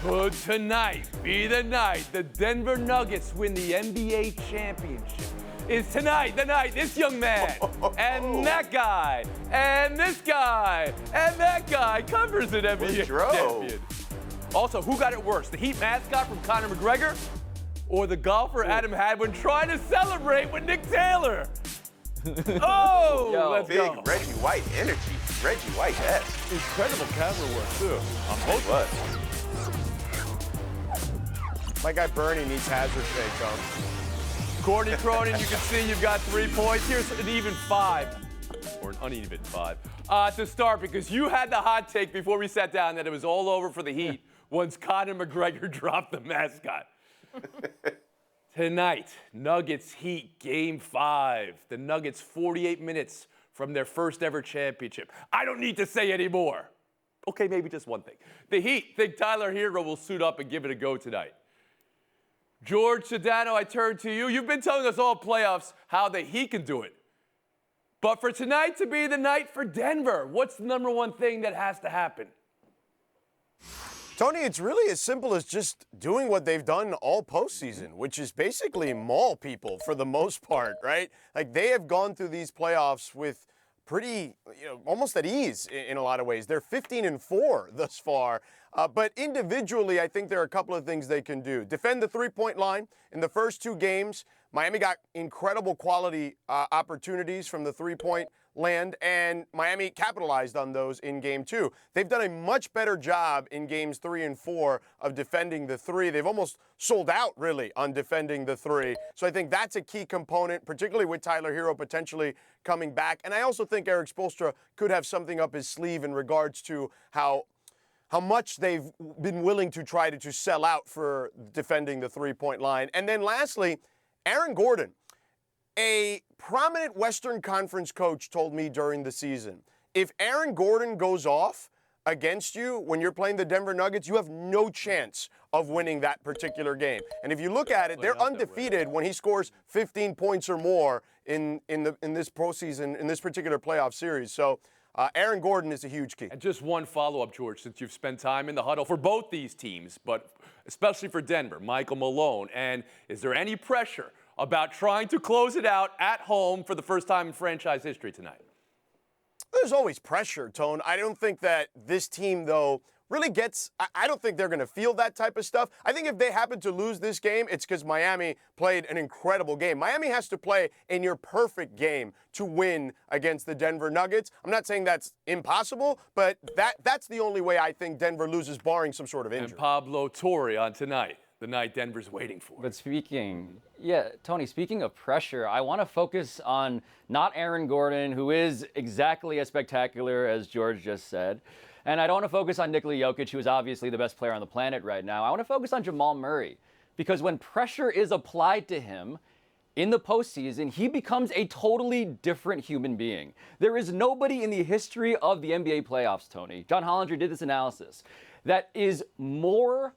Could tonight be the night the Denver Nuggets win the NBA championship? Is tonight the night this young man and that guy and this guy and that guy covers an NBA champion? Also, who got it worse, the Heat mascot from Conor McGregor or the golfer Adam Hadwin trying to celebrate with Nick Taylor? Oh, let's big go. Reggie White energy. Reggie White-esque. Incredible camera work, too. On both sides. My guy Bernie needs hazard pay, Tom. Courtney Cronin, you can see you've got 3 points. Here's an even 5, or an uneven 5, to start, because you had the hot take before we sat down that it was all over for the Heat once Conor McGregor dropped the mascot. Tonight, Nuggets-Heat Game 5. The Nuggets 48 minutes from their first ever championship. I don't need to say any more. Okay, maybe just one thing. The Heat think Tyler Hero will suit up and give it a go tonight. George Sedano, I turn to you. You've been telling us all playoffs how the Heat can do it. But for tonight to be the night for Denver, what's the number one thing that has to happen? Tony, it's really as simple as just doing what they've done all postseason, which is basically maul people for the most part, right? Like, they have gone through these playoffs with pretty, almost at ease in a lot of ways. They're 15-4 thus far. But individually, I think there are a couple of things they can do. Defend the three-point line. In the first 2 games, Miami got incredible quality opportunities from the three-point land, and Miami capitalized on those in Game 2. They've done a much better job in Games 3 and 4 of defending the three. They've almost sold out, really, on defending the three. So I think that's a key component, particularly with Tyler Hero potentially coming back. And I also think Eric Spoelstra could have something up his sleeve in regards to how much they've been willing to try to sell out for defending the three-point line. And then lastly, Aaron Gordon. A prominent Western Conference coach told me during the season, if Aaron Gordon goes off against you when you're playing the Denver Nuggets, you have no chance of winning that particular game. And if you look at it, they're undefeated when he scores 15 points or more in this postseason, in this particular playoff series. So Aaron Gordon is a huge key. And just one follow-up, George, since you've spent time in the huddle for both these teams, but especially for Denver, Michael Malone. And is there any pressure about trying to close it out at home for the first time in franchise history tonight? There's always pressure, Tone. I don't think that this team, though, really gets – I don't think they're going to feel that type of stuff. I think if they happen to lose this game, it's because Miami played an incredible game. Miami has to play a near perfect game to win against the Denver Nuggets. I'm not saying that's impossible, but that's the only way I think Denver loses, barring some sort of injury. And Pablo Torre on tonight, the night Denver's waiting for. But Tony, speaking of pressure, I want to focus on not Aaron Gordon, who is exactly as spectacular as George just said. And I don't want to focus on Nikola Jokic, who is obviously the best player on the planet right now. I want to focus on Jamal Murray, because when pressure is applied to him in the postseason, he becomes a totally different human being. There is nobody in the history of the NBA playoffs, Tony, John Hollinger did this analysis, that is more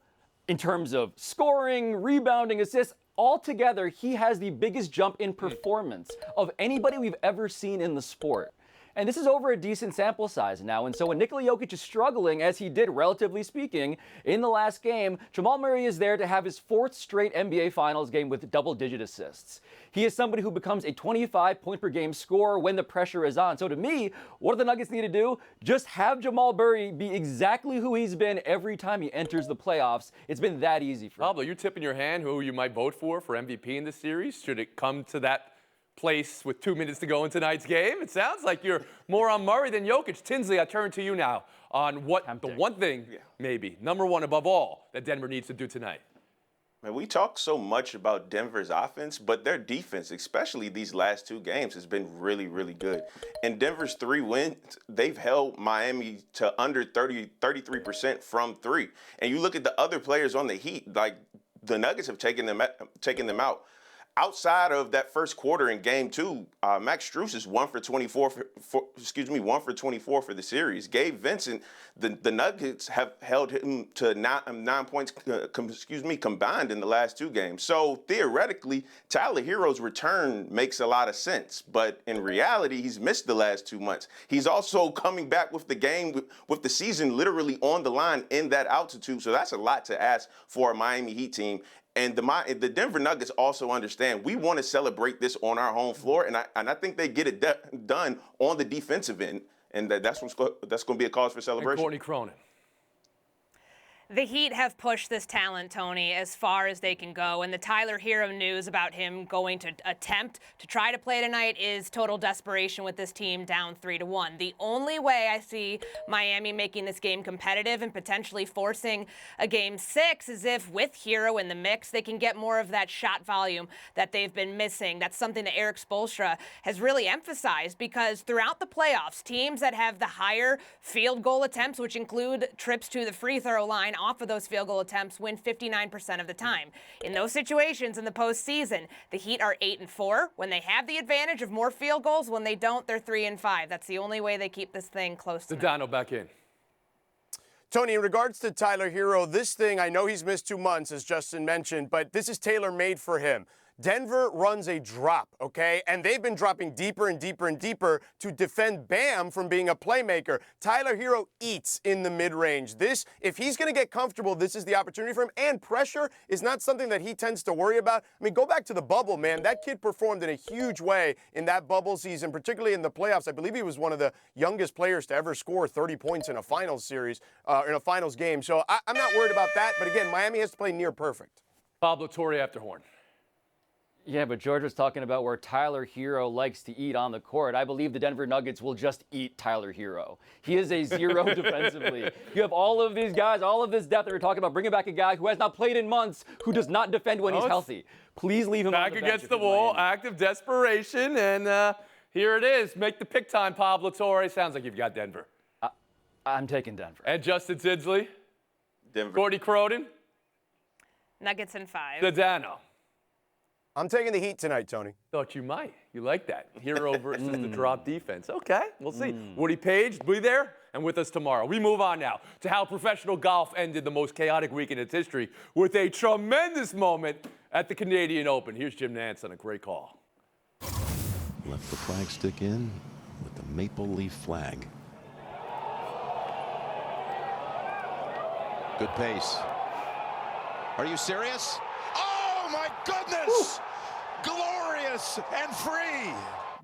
in terms of scoring, rebounding, assists. Altogether, he has the biggest jump in performance of anybody we've ever seen in the sport. And this is over a decent sample size now. And so when Nikola Jokic is struggling, as he did, relatively speaking, in the last game, Jamal Murray is there to have his 4th straight NBA Finals game with double-digit assists. He is somebody who becomes a 25-point-per-game scorer when the pressure is on. So to me, what do the Nuggets need to do? Just have Jamal Murray be exactly who he's been every time he enters the playoffs. It's been that easy for him. Pablo, you're tipping your hand who you might vote for MVP in this series? Should it come to that place with 2 minutes to go in tonight's game? It sounds like you're more on Murray than Jokic. Tinsley, I turn to you now on what the one thing, maybe, number one above all, that Denver needs to do tonight. Man, we talk so much about Denver's offense, but their defense, especially these last 2 games, has been really, really good. In Denver's 3 wins, they've held Miami to under 33% from 3. And you look at the other players on the Heat, like the Nuggets have taken them out. outside of that first quarter in game 2, Max Strus is 1 for 24 1 for 24 for the series. Gabe Vincent, the Nuggets have held him to 9 points combined in the last 2 games. So theoretically, Tyler Hero's return makes a lot of sense, but in reality, he's missed the last 2 months. He's also coming back with the game, with the season literally on the line in that altitude. So that's a lot to ask for a Miami Heat team. And the Denver Nuggets also understand we want to celebrate this on our home floor, and I think they get it done on the defensive end, and that's going to be a cause for celebration. And Courtney Cronin. The Heat have pushed this talent, Tony, as far as they can go. And the Tyler Hero news about him going to attempt to try to play tonight is total desperation with this team down 3-1. The only way I see Miami making this game competitive and potentially forcing a game 6 is if, with Hero in the mix, they can get more of that shot volume that they've been missing. That's something that Eric Spoelstra has really emphasized, because throughout the playoffs, teams that have the higher field goal attempts, which include trips to the free throw line, off of those field goal attempts, win 59% of the time. In those situations in the postseason, the Heat are 8-4 when they have the advantage of more field goals. When they don't, they're 3-5. That's the only way they keep this thing close to Sedano back in. Tony, in regards to Tyler Hero, this thing, I know he's missed 2 months, as Justin mentioned, but this is tailor-made for him. Denver runs a drop, okay? And they've been dropping deeper and deeper and deeper to defend Bam from being a playmaker. Tyler Hero eats in the mid-range. This, if he's going to get comfortable, this is the opportunity for him. And pressure is not something that he tends to worry about. I mean, go back to the bubble, man. That kid performed in a huge way in that bubble season, particularly in the playoffs. I believe he was one of the youngest players to ever score 30 points in a finals series, in a finals game. So I'm not worried about that. But again, Miami has to play near perfect. Pablo Torre after Horn. Yeah, but George was talking about where Tyler Hero likes to eat on the court. I believe the Denver Nuggets will just eat Tyler Hero. He is a zero defensively. You have all of these guys, all of this depth that we're talking about, bringing back a guy who has not played in months, who does not defend when he's healthy. Please leave him back on the against bench the wall, act of desperation, and here it is. Make the pick time, Pablo Torre. Sounds like you've got Denver. I'm taking Denver. And Justin Tinsley. Denver. Courtney Cronin. Nuggets in 5. Sedano. I'm taking the Heat tonight, Tony. Thought you might. You like that. Hero versus the drop defense. Okay, we'll see. Woody Page, be there and with us tomorrow. We move on now to how professional golf ended the most chaotic week in its history with a tremendous moment at the Canadian Open. Here's Jim Nantz on a great call. Left the flag stick in with the maple leaf flag. Good pace. Are you serious? Oh my goodness! Glorious and free.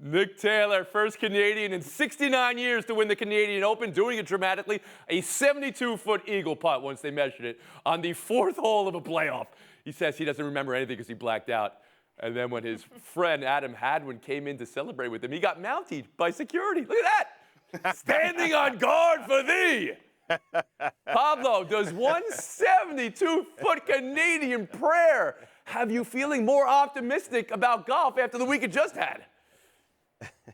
Nick Taylor, first Canadian in 69 years to win the Canadian Open, doing it dramatically. A 72-foot eagle putt once they measured it on the 4th hole of a playoff. He says he doesn't remember anything because he blacked out. And then when his friend Adam Hadwin came in to celebrate with him, he got mounted by security. Look at that! Standing on guard for thee! Pablo, does one 72-foot Canadian prayer have you feeling more optimistic about golf after the week it just had?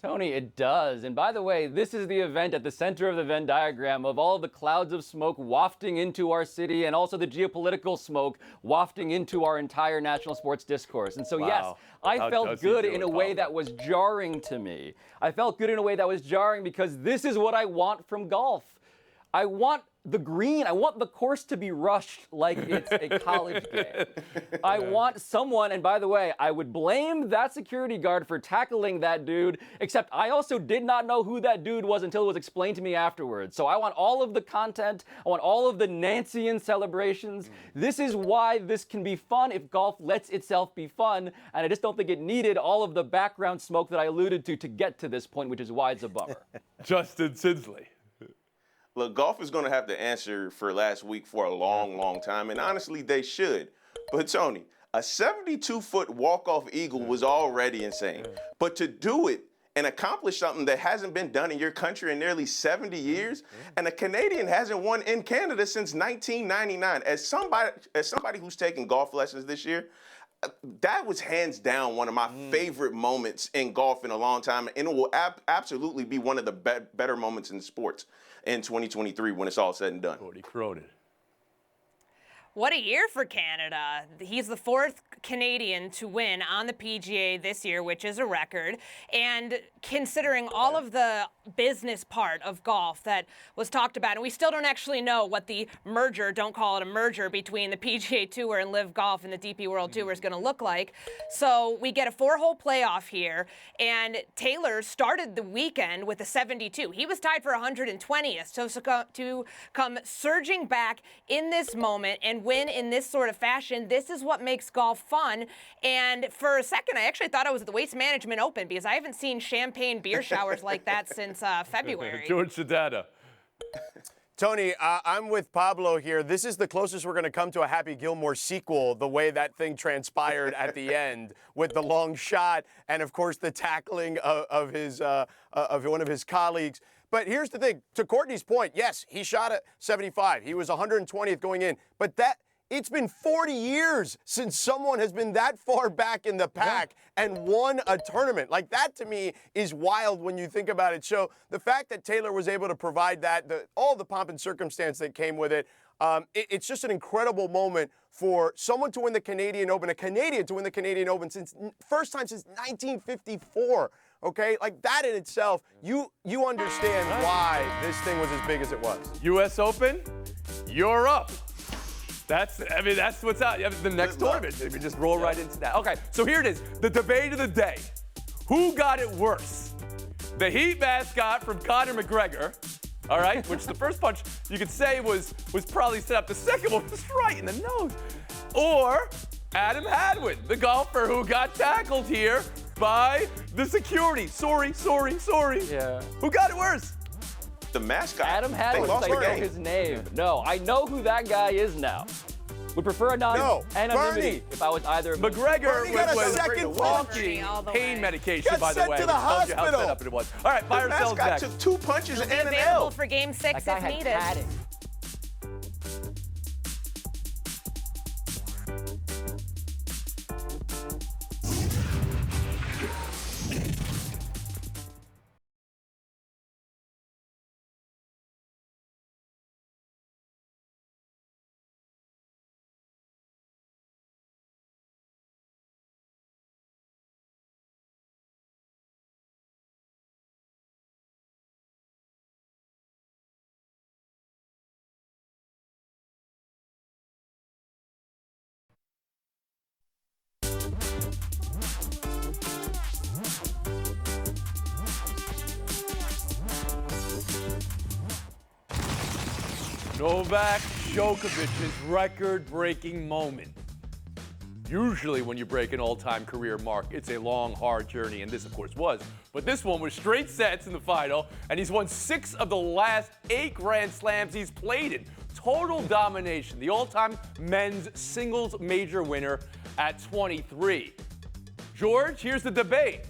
Tony, it does. And by the way, this is the event at the center of the Venn diagram of all of the clouds of smoke wafting into our city and also the geopolitical smoke wafting into our entire national sports discourse. And so, yes, I felt good in a way that was jarring to me. I felt good in a way that was jarring because this is what I want from golf. I want the green. I want the course to be rushed like it's a college game. I want someone, and by the way, I would blame that security guard for tackling that dude, except I also did not know who that dude was until it was explained to me afterwards. So I want all of the content. I want all of the Nancian celebrations. This is why this can be fun if golf lets itself be fun, and I just don't think it needed all of the background smoke that I alluded to get to this point, which is why it's a bummer. Justin Tinsley. Look, golf is going to have to answer for last week for a long, long time, and honestly, they should. But, Tony, a 72-foot walk-off eagle was already insane. But to do it and accomplish something that hasn't been done in your country in nearly 70 years, and a Canadian hasn't won in Canada since 1999. As somebody who's taken golf lessons this year, that was hands down one of my favorite moments in golf in a long time, and it will absolutely be one of the better moments in sports in 2023 when it's all said and done. Courtney Cronin. What a year for Canada. He's the 4th Canadian to win on the PGA this year, which is a record. And considering all of the business part of golf that was talked about, and we still don't actually know what the merger, don't call it a merger, between the PGA Tour and Live Golf and the DP World Tour is going to look like. So we get a 4-hole playoff here, and Taylor started the weekend with a 72. He was tied for 120th. So to come surging back in this moment and win in this sort of fashion, this is what makes golf fun. And for a second, I actually thought I was at the Waste Management Open because I haven't seen champagne beer showers like that since February. George Sedana. Tony, I'm with Pablo here. This is the closest we're going to come to a Happy Gilmore sequel, the way that thing transpired at the end with the long shot and, of course, the tackling of one of his colleagues. But here's the thing. To Courtney's point, yes, he shot at 75. He was 120th going in. But it's been 40 years since someone has been that far back in the pack and won a tournament. Like, that to me is wild when you think about it. So the fact that Taylor was able to provide that, all the pomp and circumstance that came with it, it's just an incredible moment for someone to win the Canadian Open, a Canadian to win the Canadian Open first time since 1954. Okay, like that in itself, you understand why this thing was as big as it was. U.S. Open, you're up. That's what's out. The next tournament. We just roll right into that. Okay, so here it is. The debate of the day. Who got it worse? The Heat mascot from Conor McGregor, all right, which the first punch you could say was probably set up. The second one was right in the nose. Or Adam Hadwin, the golfer who got tackled here by the security. Sorry. Yeah. Who got it worse? The mascot. Adam Hadwin, I know his name. No, I know who that guy is now. Would prefer anonymity if I was either of them. McGregor got a was second talking all the pain way. medication, Got by the sent way. to the which tells you how hospital. set up it was. All right, buy The or sell mascot next. took 2 punches He'll be and an available L. for Game 6 That guy if had needed. padding. Novak Djokovic's record-breaking moment. Usually when you break an all-time career mark, it's a long, hard journey, and this, of course, was. But this one was straight sets in the final, and he's won 6 of the last 8 Grand Slams he's played in. Total domination. The all-time men's singles major winner at 23. George, here's the debate.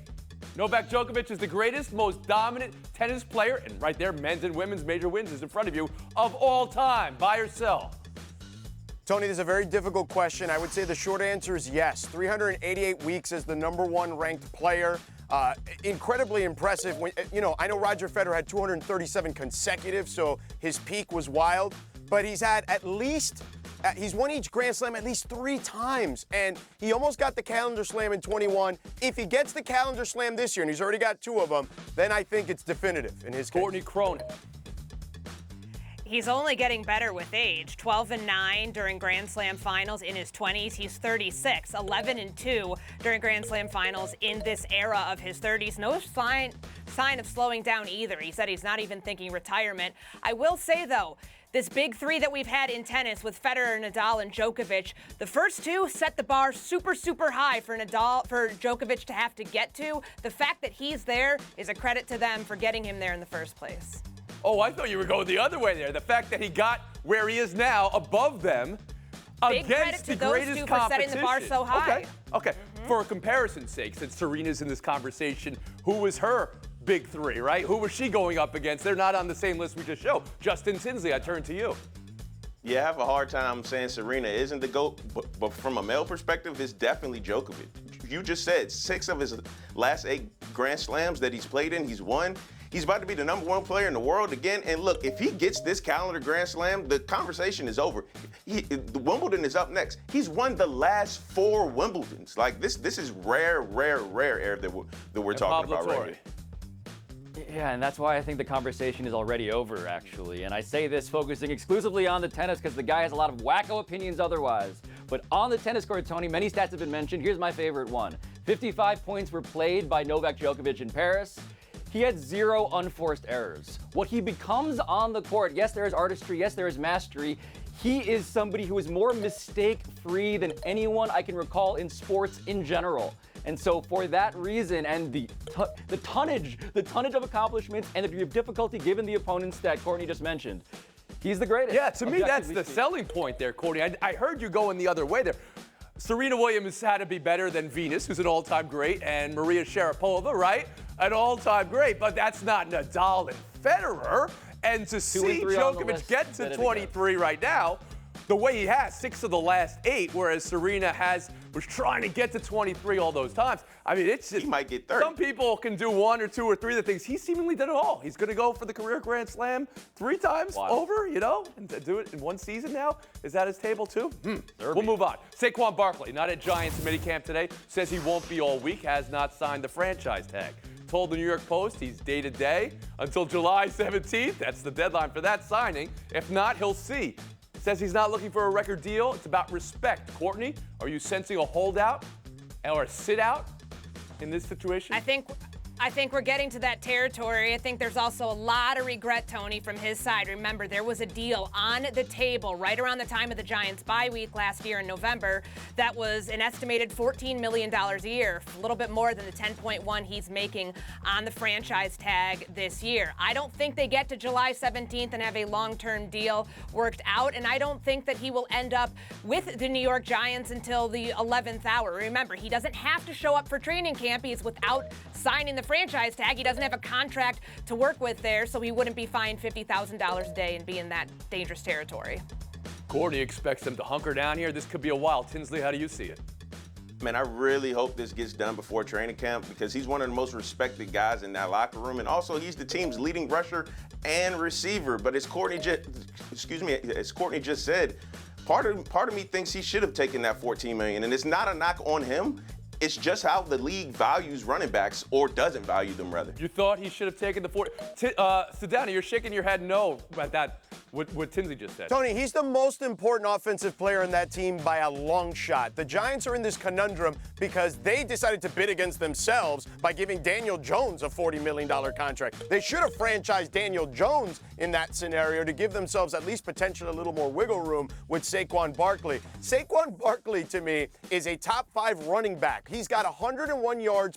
Novak Djokovic is the greatest, most dominant tennis player, and right there, men's and women's major wins is in front of you, of all time. Buy or sell? Tony, this is a very difficult question. I would say the short answer is yes. 388 weeks as the #1 ranked player. Incredibly impressive. I know Roger Federer had 237 consecutive, so his peak was wild. But he's had he's won each Grand Slam at least 3 times, and he almost got the calendar slam in 21. If he gets the calendar slam this year, and he's already got 2 of them, then I think it's definitive in his case. Courtney Cronin. He's only getting better with age. 12-9 during Grand Slam finals in his 20s. He's 36. 11-2 during Grand Slam finals in this era of his 30s. No sign of slowing down either. He said he's not even thinking retirement. I will say, though, this big 3 that we've had in tennis with Federer, Nadal, and Djokovic, the first 2 set the bar super, super high for Djokovic to have to get to. The fact that he's there is a credit to them for getting him there in the first place. Oh, I thought you were going the other way there. The fact that he got where he is now, above them, Big credit against to the those greatest 2 for competition. setting the bar so high. Okay. For a comparison's sake, since Serena's in this conversation, who was her big 3, right? Who was she going up against? They're not on the same list we just showed. Justin Tinsley, I turn to you. Yeah, I have a hard time saying Serena isn't the GOAT, but from a male perspective, it's definitely Djokovic. You just said 6 of his last 8 Grand Slams that he's played in, he's won. He's about to be the #1 player in the world again. And look, if he gets this calendar Grand Slam, the conversation is over. The Wimbledon is up next. He's won the last 4 Wimbledons. Like this is rare air that we're talking about right here. Yeah, and that's why I think the conversation is already over, actually. And I say this focusing exclusively on the tennis because the guy has a lot of wacko opinions otherwise. But on the tennis court, Tony, many stats have been mentioned. Here's my favorite one. 55 points were played by Novak Djokovic in Paris. He had 0 unforced errors. What he becomes on the court, yes, there is artistry, yes, there is mastery. He is somebody who is more mistake-free than anyone I can recall in sports in general. And so for that reason, and the tonnage of accomplishments and the degree of difficulty given the opponents that Courtney just mentioned, he's the greatest. Yeah, to me, that's the speaking. selling point there, Courtney. I heard you going the other way there. Serena Williams had to be better than Venus, who's an all-time great, and Maria Sharapova, right? An all-time great, but that's not Nadal and Federer. And to see Djokovic get to 23 right now, the way he has 6 of the last 8, whereas Serena was trying to get to 23 all those times. I mean, it's just, he might get 30. Some people can do 1 or 2 or 3 of the things. He seemingly did it all. He's going to go for the career Grand Slam 3 times over, and do it in one season now. Is that his table too? We'll move on. Saquon Barkley, not at Giants minicamp today, says he won't be all week, has not signed the franchise tag. Told the New York Post he's day-to-day until July 17th. That's the deadline for that signing. If not, he'll see. Says he's not looking for a record deal. It's about respect. Courtney, are you sensing a holdout or a sit-out in this situation? I think we're getting to that territory. I think there's also a lot of regret, Tony, from his side. Remember, there was a deal on the table right around the time of the Giants' bye week last year in November that was an estimated $14 million a year, a little bit more than the 10.1 he's making on the franchise tag this year. I don't think they get to July 17th and have a long-term deal worked out, and I don't think that he will end up with the New York Giants until the 11th hour. Remember, he doesn't have to show up for training camp. He's without signing the franchise tag. He doesn't have a contract to work with there, so he wouldn't be fined $50,000 a day and be in that dangerous territory. Courtney expects them to hunker down here. This could be a while. Tinsley, how do you see it? Man, I really hope this gets done before training camp because he's one of the most respected guys in that locker room, and also he's the team's leading rusher and receiver. But as Courtney just said, part of me thinks he should have taken that $14 million, and it's not a knock on him. It's just how the league values running backs, or doesn't value them, rather. You thought he should have taken the 40. Sedana, you're shaking your head no about that, what Tinsley just said. Tony, he's the most important offensive player in that team by a long shot. The Giants are in this conundrum because they decided to bid against themselves by giving Daniel Jones a $40 million contract. They should have franchised Daniel Jones in that scenario to give themselves at least potentially a little more wiggle room with Saquon Barkley. Saquon Barkley, to me, is a top 5 running back. He's got 101 yards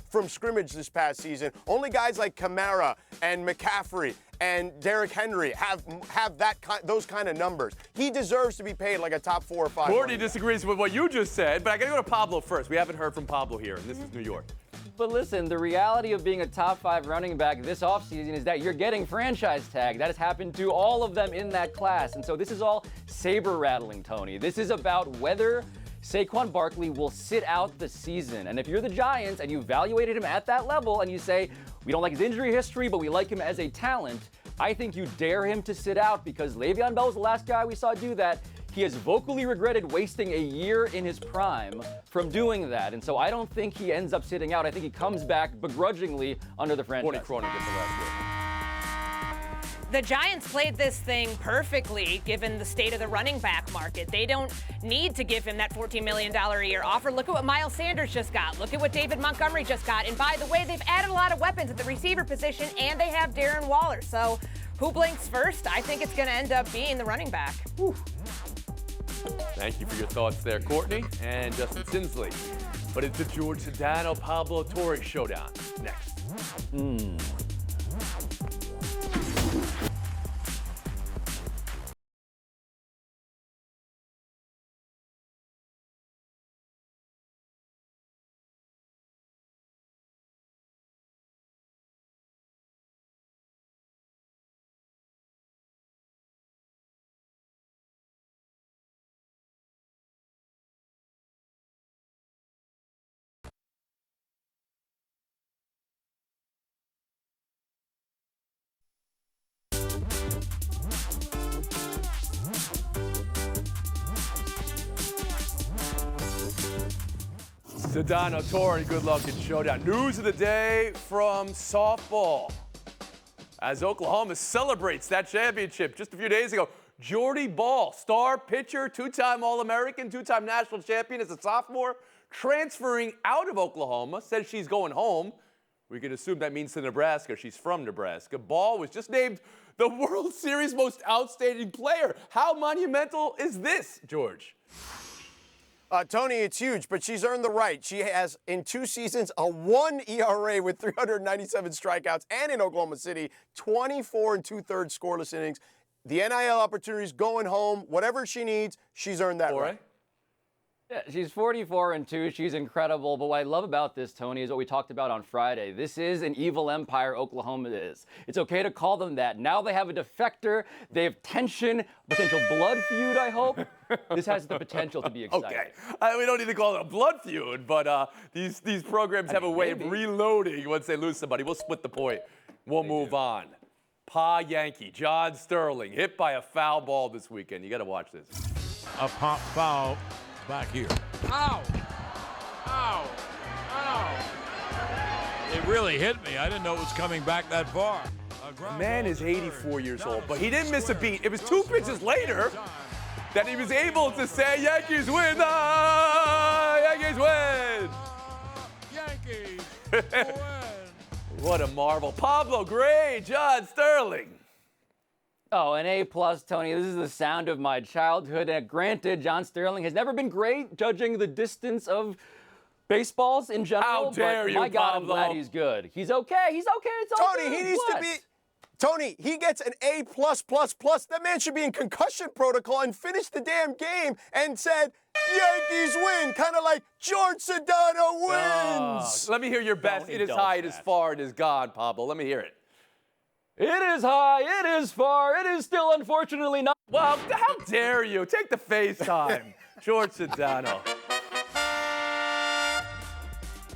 from scrimmage this past season. Only guys like Kamara and McCaffrey and Derrick Henry have those kind of numbers. He deserves to be paid like a top 4 or 5. Courtney disagrees with what you just said, but I got to go to Pablo first. We haven't heard from Pablo here, and this is New York. But listen, the reality of being a top 5 running back this offseason is that you're getting franchise tag. That has happened to all of them in that class. And so this is all saber rattling, Tony. This is about whether Saquon Barkley will sit out the season. And if you're the Giants and you evaluated him at that level and you say, we don't like his injury history, but we like him as a talent, I think you dare him to sit out because Le'Veon Bell was the last guy we saw do that. He has vocally regretted wasting a year in his prime from doing that. And so I don't think he ends up sitting out. I think he comes back begrudgingly under the franchise. Courtney Cronin gets the last word. The Giants played this thing perfectly given the state of the running back market. They don't need to give him that $14 million a year offer. Look at what Miles Sanders just got. Look at what David Montgomery just got. And by the way, they've added a lot of weapons at the receiver position, and they have Darren Waller. So who blinks first? I think it's going to end up being the running back. Whew. Thank you for your thoughts there, Courtney and Justin Tinsley. But it's the George Sedano, Pablo Torre showdown next. Sedano Torrey, good luck in showdown. News of the day from softball. As Oklahoma celebrates that championship just a few days ago, Jordy Ball, star pitcher, two-time All-American, two-time national champion as a sophomore, transferring out of Oklahoma, says she's going home. We can assume that means to Nebraska. She's from Nebraska. Ball was just named the World Series most outstanding player. How monumental is this, George? Tony, it's huge, but she's earned the right. She has, in 2 seasons, a 1 ERA with 397 strikeouts, and in Oklahoma City, 24 2/3 scoreless innings. The NIL opportunity's going home. Whatever she needs, she's earned that right. Yeah, she's 44-2. She's incredible. But what I love about this, Tony, is what we talked about on Friday. This is an evil empire, Oklahoma is. It's okay to call them that. Now they have a defector. They have tension, potential blood feud, I hope. This has the potential to be exciting. Okay. We don't need to call it a blood feud, but these programs have a way of reloading once they lose somebody. We'll split the point. We'll move on. Pa Yankee, John Sterling, hit by a foul ball this weekend. You got to watch this. A pop foul. Back here. Ow! Ow! Ow! It really hit me. I didn't know it was coming back that far. The man is 84 years old, but he didn't miss a beat. It was 2 pitches later that he was able to say, Yankees win! Yankees win! Yankees win! What a marvel. Pablo Gray, John Sterling. Oh, an A+, Tony. This is the sound of my childhood. And granted, John Sterling has never been great judging the distance of baseballs in general. How dare but you, my God, Pablo. I'm glad he's good. He's okay. He's okay. It's all Tony, good. he needs to be. Tony, he gets an A+++. That man should be in concussion protocol and finish the damn game and said, Yankees win, kind of like George Sedano wins. Let me hear your best. It is high, it is far, it is God, Pablo. Let me hear it. It is high, it is far, it is still unfortunately not. Well, how dare you? Take the FaceTime. George Sedano.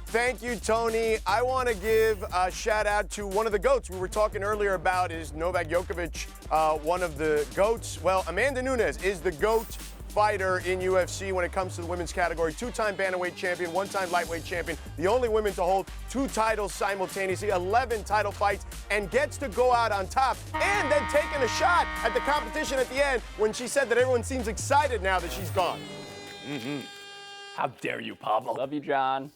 Thank you, Tony. I want to give a shout out to one of the GOATs we were talking earlier about is Novak Djokovic, one of the GOATs. Well, Amanda Nunes is the GOAT fighter in UFC when it comes to the women's category. 2-time bantamweight champion, 1-time lightweight champion, the only woman to hold 2 titles simultaneously, 11 title fights, and gets to go out on top, and then taking a shot at the competition at the end when she said that everyone seems excited now that she's gone. How dare you, Pablo? Love you, John.